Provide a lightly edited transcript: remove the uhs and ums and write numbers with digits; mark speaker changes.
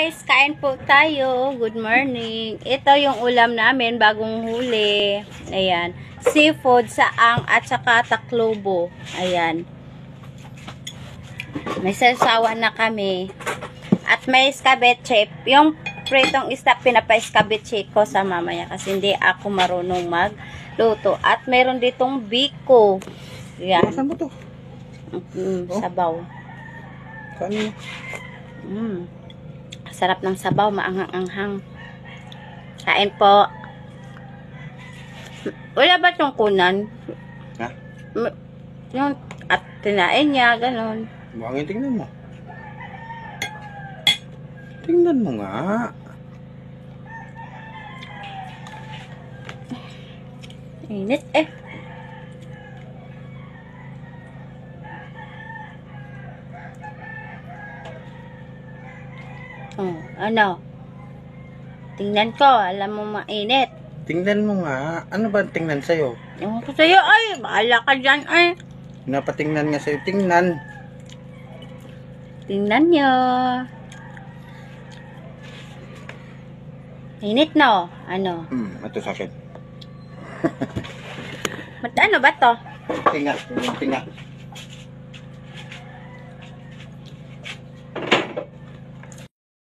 Speaker 1: guys, kain po tayo. Good morning. Ito yung ulam namin, bagong huli. Ayan. Seafood, saang at saka taklobo. Ayan. May sasawa na kami. At may escabeche. Yung pritong isda, pinapa-escabeche ko sa mamaya kasi hindi ako marunong magluto. At meron ditong biko. Ayan.
Speaker 2: Saan mo to?
Speaker 1: Sabaw.
Speaker 2: Saan mo?
Speaker 1: Sarap ng sabaw, maanghang-anghang. Kain po. Wala ba itong kunan?
Speaker 2: Ha?
Speaker 1: Yung, at tinain niya, ganun.
Speaker 2: Bakit tingnan mo? Tingnan mo nga.
Speaker 1: Init eh. Oh, ano? Tingnan ko, alam mo mainit.
Speaker 2: Tingnan mo nga. Ano ba tingnan sa'yo?
Speaker 1: Ewan ko sa'yo, ay, bahala ka dyan, ay.
Speaker 2: Napatingnan nga sa'yo. Tingnan.
Speaker 1: Tingnan nyo. Init no? Ano?
Speaker 2: Ito sa akin.
Speaker 1: Ano ba to?
Speaker 2: Tinga. Tinga.